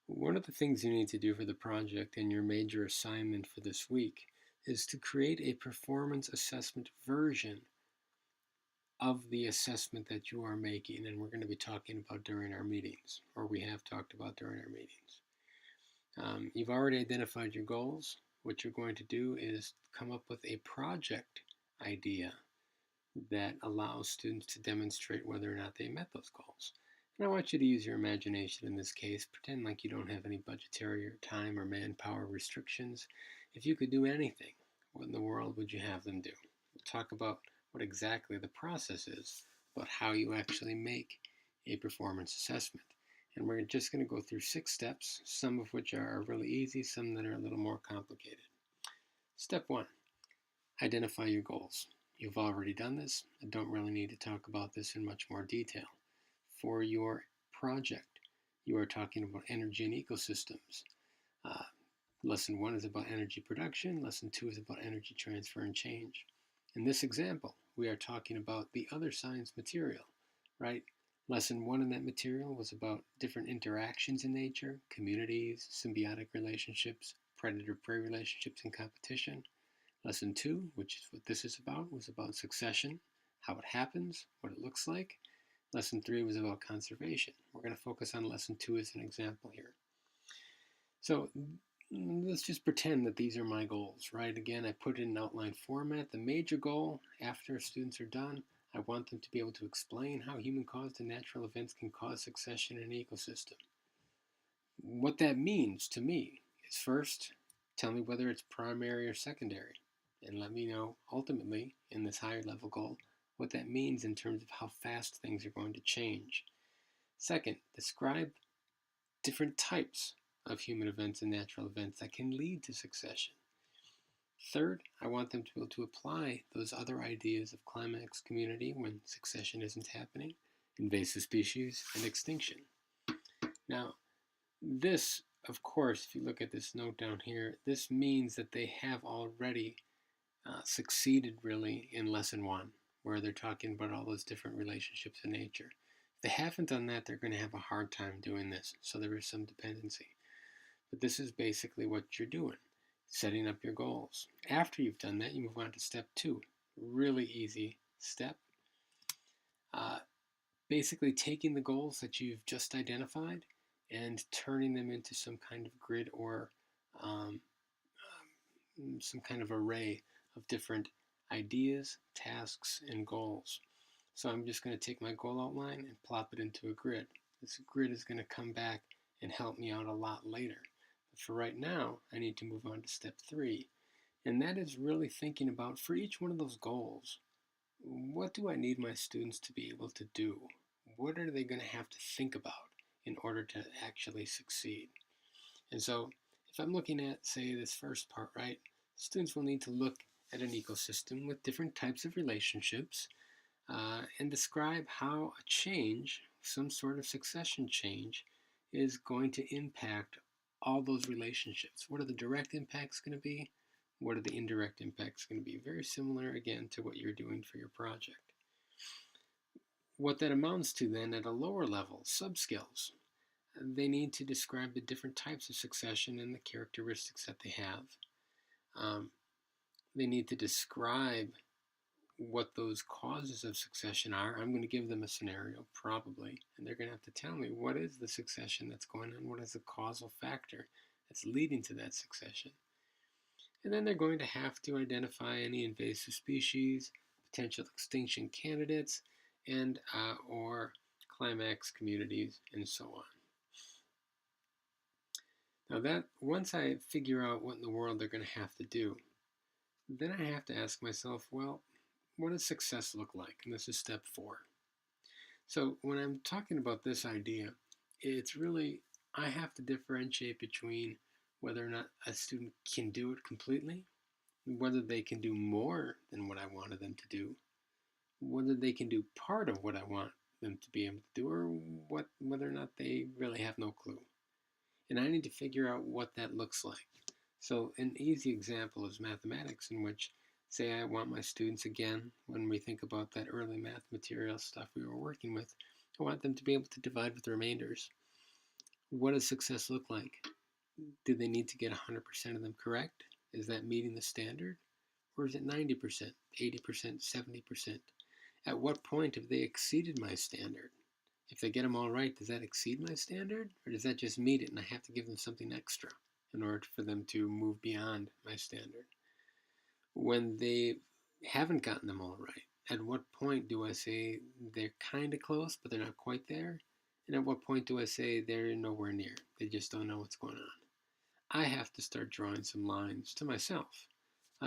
One of the things you need to do for the project and your major assignment for this week is to create a performance assessment version of the assessment that you are making, and we're going to be talking about during our meetings, or we have talked about during our meetings. You've already identified your goals. What you're going to do is come up with a project idea that allows students to demonstrate whether or not they met those goals. And I want you to use your imagination in this case. Pretend like you don't have any budgetary or time or manpower restrictions. If you could do anything, what in the world would you have them do? We'll talk about what exactly the process is, but how you actually make a performance assessment. And we're just going to go through 6 steps, some of which are really easy, some that are a little more complicated. Step 1, identify your goals. You've already done this. I don't really need to talk about this in much more detail. For your project, you are talking about energy and ecosystems. Uh, lesson 1 is about energy production. Lesson 2 is about energy transfer and change. In this example, we are talking about the other science material, right? Lesson 1 in that material was about different interactions in nature, communities, symbiotic relationships, predator-prey relationships, and competition. Lesson 2, which is what this is about, was about succession, how it happens, what it looks like. Lesson 3 was about conservation. We're going to focus on Lesson 2 as an example here. So let's just pretend that these are my goals, right? Again, I put it in an outline format. The major goal, after students are done, I want them to be able to explain how human-caused and natural events can cause succession in an ecosystem. What that means to me is, first, tell me whether it's primary or secondary, and let me know, ultimately, in this higher level goal, what that means in terms of how fast things are going to change. Second, describe different types of human events and natural events that can lead to succession. Third, I want them to be able to apply those other ideas of climax community when succession isn't happening, invasive species, and extinction. Now, this, of course, if you look at this note down here, this means that they have already succeeded really in lesson 1, where they're talking about all those different relationships in nature. If they haven't done that, they're going to have a hard time doing this, so there is some dependency. But this is basically what you're doing, setting up your goals. After you've done that, you move on to step 2. Really easy step. Basically taking the goals that you've just identified and turning them into some kind of grid or um, some kind of array of different ideas, tasks, and goals. So I'm just going to take my goal outline and plop it into a grid. This grid is going to come back and help me out a lot later. But for right now, I need to move on to step 3. And that is really thinking about, for each one of those goals, what do I need my students to be able to do? What are they going to have to think about in order to actually succeed? And so if I'm looking at, say, this first part, right, students will need to look at an ecosystem with different types of relationships and describe how a change, some sort of succession change, is going to impact all those relationships. What are the direct impacts going to be? What are the indirect impacts going to be? Very similar, again, to what you're doing for your project. What that amounts to then at a lower level, subskills. They need to describe the different types of succession and the characteristics that they have. They need to describe what those causes of succession are. I'm going to give them a scenario, probably, and they're going to have to tell me what is the succession that's going on, what is the causal factor that's leading to that succession. And then they're going to have to identify any invasive species, potential extinction candidates, and or climax communities, and so on. Now that once I figure out what in the world they're going to have to do, then I have to ask myself, well, what does success look like? And this is step 4. So when I'm talking about this idea, it's really, I have to differentiate between whether or not a student can do it completely, whether they can do more than what I wanted them to do, whether they can do part of what I want them to be able to do, or whether or not they really have no clue. And I need to figure out what that looks like. So an easy example is mathematics, in which, say I want my students, again, when we think about that early math material stuff we were working with, I want them to be able to divide with remainders. What does success look like? Do they need to get 100% of them correct? Is that meeting the standard? Or is it 90%, 80%, 70%? At what point have they exceeded my standard? If they get them all right, does that exceed my standard? Or does that just meet it and I have to give them something extra in order for them to move beyond my standard? When they haven't gotten them all right, at what point do I say they're kind of close, but they're not quite there? And at what point do I say they're nowhere near? They just don't know what's going on. I have to start drawing some lines to myself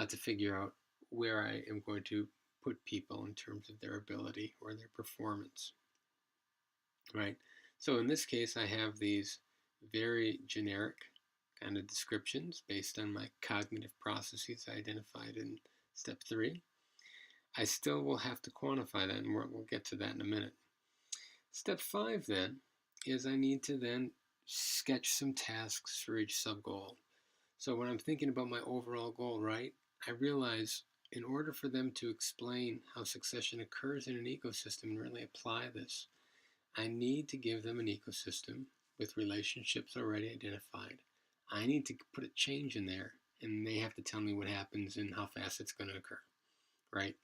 to figure out where I am going to put people in terms of their ability or their performance, right? So in this case, I have these very generic kind of descriptions based on my cognitive processes I identified in step 3. I still will have to quantify that, and we'll get to that in a minute. Step 5 then is I need to then sketch some tasks for each sub-goal. So when I'm thinking about my overall goal, right, I realize in order for them to explain how succession occurs in an ecosystem and really apply this, I need to give them an ecosystem with relationships already identified. I need to put a change in there, and they have to tell me what happens and how fast it's going to occur, right?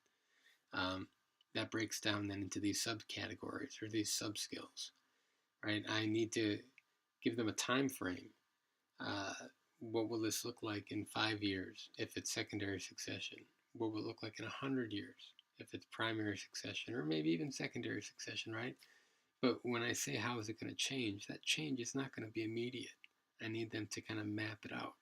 That breaks down then into these subcategories or these sub-skills, right? I need to give them a time frame. What will this look like in 5 years if it's secondary succession? What will it look like in 100 years if it's primary succession, or maybe even secondary succession, right? But when I say how is it going to change, that change is not going to be immediate. I need them to kind of map it out.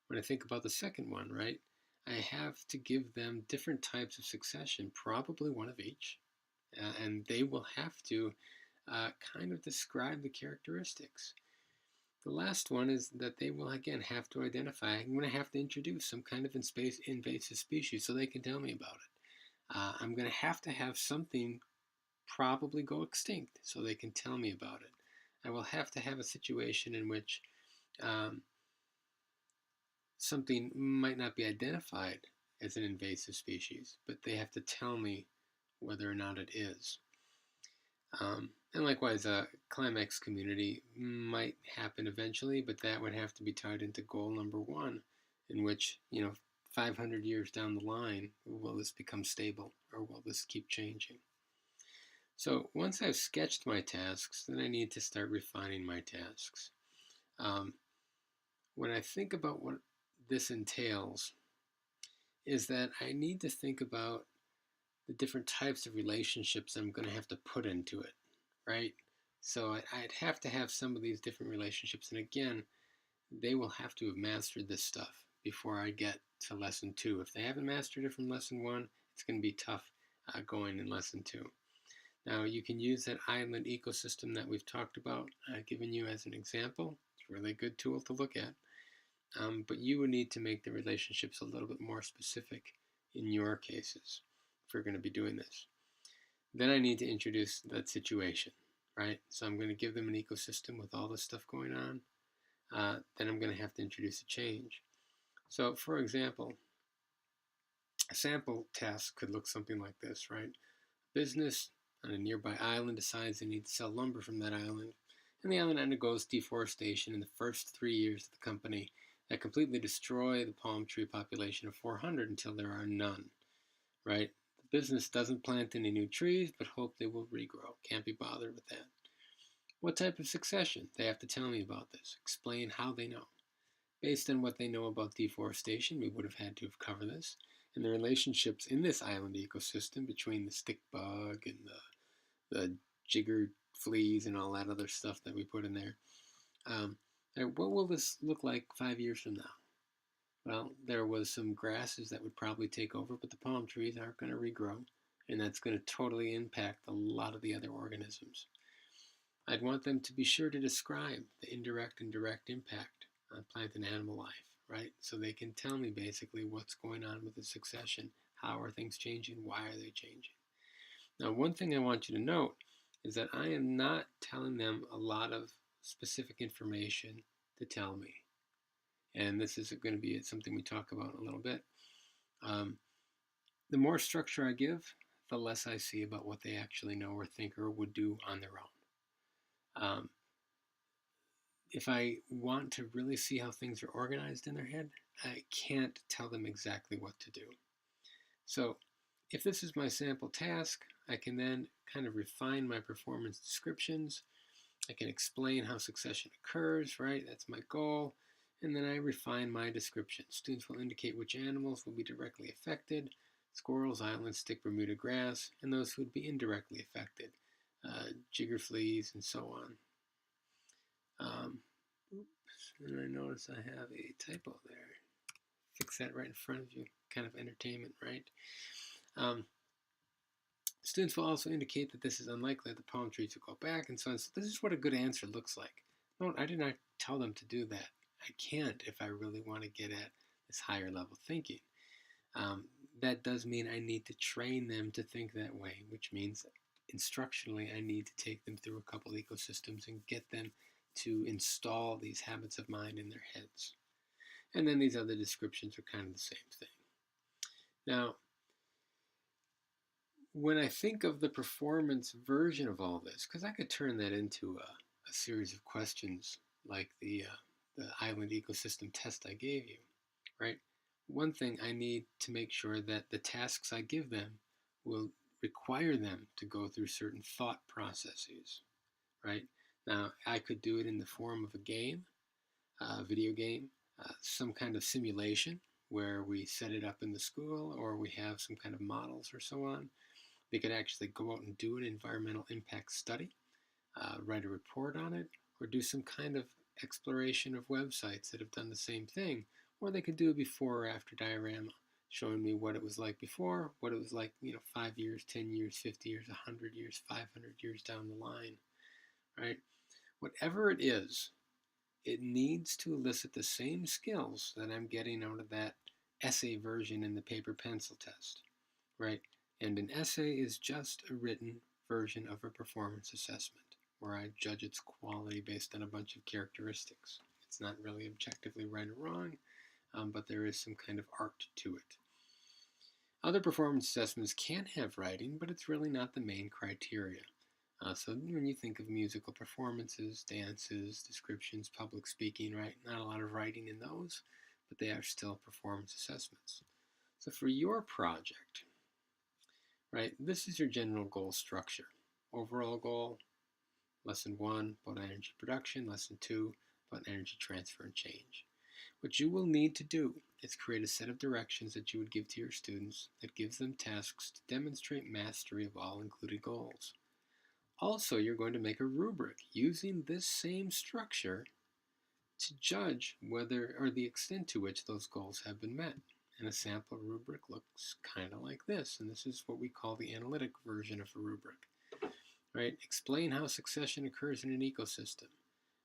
When I think about the second one, right, I have to give them different types of succession, probably one of each, and they will have to kind of describe the characteristics. The last one is that they will again have to identify. I'm going to have to introduce some kind of invasive species so they can tell me about it. I'm going to have something probably go extinct so they can tell me about it. I will have to have a situation in which something might not be identified as an invasive species, but they have to tell me whether or not it is. And likewise, a climax community might happen eventually, but that would have to be tied into goal number 1, in which, 500 years down the line, will this become stable or will this keep changing? So once I've sketched my tasks, then I need to start refining my tasks. When I think about what this entails, is that I need to think about the different types of relationships I'm going to have to put into it, right? So I'd have to have some of these different relationships. And again, they will have to have mastered this stuff before I get to lesson 2. If they haven't mastered it from lesson 1, it's going to be tough going in lesson 2. Now, you can use that island ecosystem that we've talked about, given you as an example. It's a really good tool to look at. But you would need to make the relationships a little bit more specific in your cases if we're going to be doing this. Then I need to introduce that situation, right? So I'm going to give them an ecosystem with all this stuff going on. Then I'm going to have to introduce a change. So, for example, a sample task could look something like this, right? Business on a nearby island decides they need to sell lumber from that island, and the island undergoes deforestation in the first 3 years of the company that completely destroy the palm tree population of 400 until there are none, right? The business doesn't plant any new trees, but hope they will regrow. Can't be bothered with that. What type of succession? They have to tell me about this. Explain how they know. Based on what they know about deforestation, we would have had to have covered this, and the relationships in this island ecosystem between the stick bug and the jigger fleas and all that other stuff that we put in there. What will this look like 5 years from now? Well, there was some grasses that would probably take over, but the palm trees aren't going to regrow, and that's going to totally impact a lot of the other organisms. I'd want them to be sure to describe the indirect and direct impact on plant and animal life, right? So they can tell me basically what's going on with the succession. How are things changing? Why are they changing? Now, one thing I want you to note is that I am not telling them a lot of specific information to tell me. And this is going to be something we talk about in a little bit. The more structure I give, the less I see about what they actually know or think or would do on their own. if I want to really see how things are organized in their head, I can't tell them exactly what to do. So if this is my sample task, I can then kind of refine my performance descriptions. I can explain how succession occurs, right? That's my goal. And then I refine my description. Students will indicate which animals will be directly affected: squirrels, island stick, Bermuda grass, and those who would be indirectly affected: jigger fleas, and so on. Oops, and I notice I have a typo there. Fix that right in front of you. Kind of entertainment, right? Um, Students will also indicate that this is unlikely that the palm trees will go back, and so on. So this is what a good answer looks like. No, I did not tell them to do that. I can't if I really want to get at this higher level thinking. Um, that does mean I need to train them to think that way, which means instructionally I need to take them through a couple ecosystems and get them to install these habits of mind in their heads. And then these other descriptions are kind of the same thing. Now, when I think of the performance version of all this, because I could turn that into a series of questions like the island ecosystem test I gave you, right? One thing I need to make sure that the tasks I give them will require them to go through certain thought processes, right? Now, I could do it in the form of a game, a video game, some kind of simulation where we set it up in the school or we have some kind of models or so on. They could actually go out and do an environmental impact study, write a report on it, or do some kind of exploration of websites that have done the same thing. Or they could do a before or after diorama, showing me what it was like before, what it was like, 5 years, 10 years, 50 years, 100 years, 500 years down the line, right? Whatever it is, it needs to elicit the same skills that I'm getting out of that essay version in the paper pencil test, right? And an essay is just a written version of a performance assessment where I judge its quality based on a bunch of characteristics. It's not really objectively right or wrong, but there is some kind of art to it. Other performance assessments can have writing, but it's really not the main criteria. So when you think of musical performances, dances, descriptions, public speaking, right, not a lot of writing in those, but they are still performance assessments. So for your project, right, this is your general goal structure. Overall goal: lesson 1, about energy production; lesson 2, about energy transfer and change. What you will need to do is create a set of directions that you would give to your students that gives them tasks to demonstrate mastery of all included goals. Also, you're going to make a rubric using this same structure to judge whether or the extent to which those goals have been met. And a sample rubric looks kind of like this, and this is what we call the analytic version of a rubric, right? Explain how succession occurs in an ecosystem.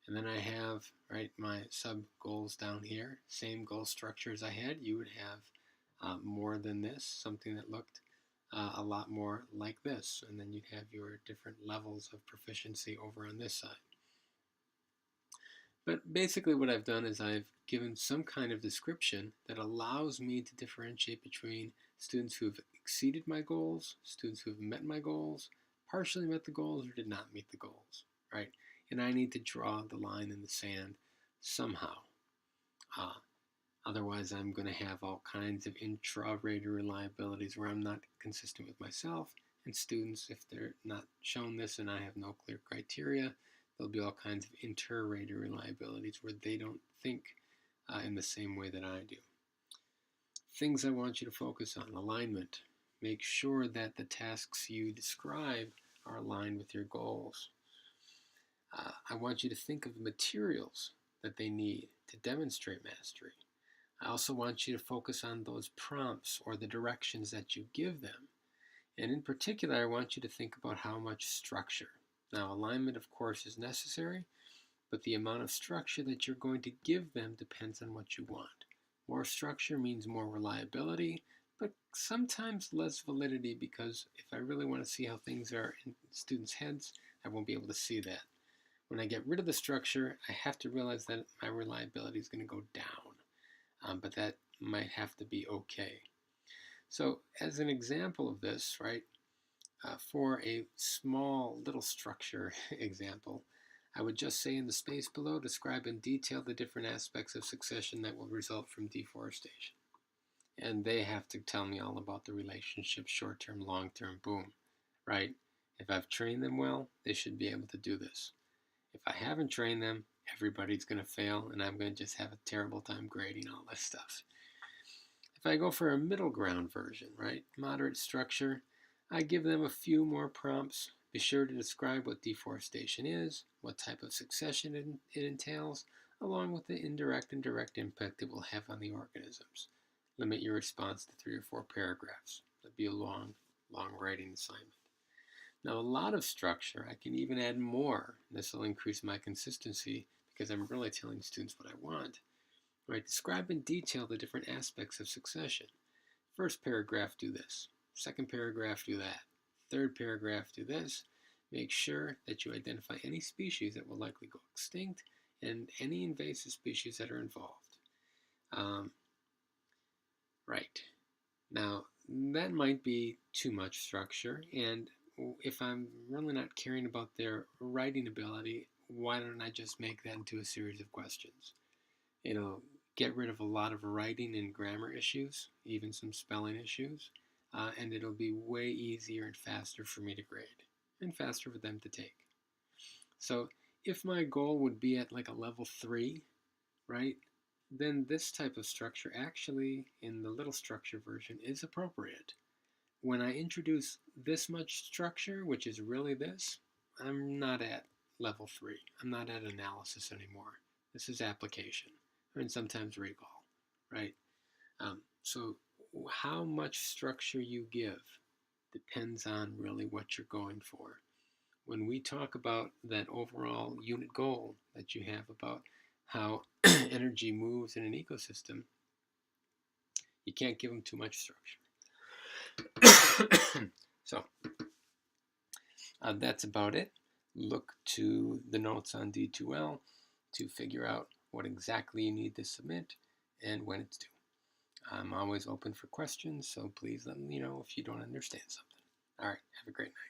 And then I have, right, my sub goals down here, same goal structure as I had. You would have more than this, something that looked a lot more like this, and then you'd have your different levels of proficiency over on this side. But basically what I've done is I've given some kind of description that allows me to differentiate between students who have exceeded my goals, students who have met my goals, partially met the goals, or did not meet the goals, right? And I need to draw the line in the sand somehow. Otherwise, I'm going to have all kinds of intra-rater reliabilities where I'm not consistent with myself. And students, if they're not shown this and I have no clear criteria, there'll be all kinds of inter-rater reliabilities where they don't think in the same way that I do. Things I want you to focus on: alignment. Make sure that the tasks you describe are aligned with your goals. I want you to think of the materials that they need to demonstrate mastery. I also want you to focus on those prompts or the directions that you give them. And in particular, I want you to think about how much structure. Now, alignment, of course, is necessary, but the amount of structure that you're going to give them depends on what you want. More structure means more reliability, but sometimes less validity, because if I really want to see how things are in students' heads, I won't be able to see that. When I get rid of the structure, I have to realize that my reliability is going to go down. But that might have to be okay. So as an example of this, right, for a small little structure example, I would just say in the space below, describe in detail the different aspects of succession that will result from deforestation. And they have to tell me all about the relationship, short-term, long-term, boom, right? If I've trained them well, they should be able to do this. If I haven't trained them, everybody's going to fail, and I'm going to just have a terrible time grading all this stuff. If I go for a middle ground version, right, moderate structure, I give them a few more prompts. Be sure to describe what deforestation is, what type of succession it entails, along with the indirect and direct impact it will have on the organisms. Limit your response to 3 or 4 paragraphs. That'd be a long writing assignment. Now, a lot of structure, I can even add more. This will increase my consistency because I'm really telling students what I want. Right? Describe in detail the different aspects of succession. First paragraph, do this. Second paragraph, do that. Third paragraph, do this. Make sure that you identify any species that will likely go extinct and any invasive species that are involved. Right. Now, that might be too much structure, and if I'm really not caring about their writing ability, why don't I just make that into a series of questions? It'll get rid of a lot of writing and grammar issues, even some spelling issues, and it'll be way easier and faster for me to grade, and faster for them to take. So if my goal would be at like a level 3, right, then this type of structure actually, in the little structure version, is appropriate. When I introduce this much structure, which is really this, I'm not at level 3. I'm not at analysis anymore. This is application, and sometimes recall, right? So how much structure you give depends on really what you're going for. When we talk about that overall unit goal that you have about how energy moves in an ecosystem, you can't give them too much structure. So that's about it. Look to the notes on D2L to figure out what exactly you need to submit and when it's due. I'm always open for questions, so please let me know if you don't understand something. All right, have a great night.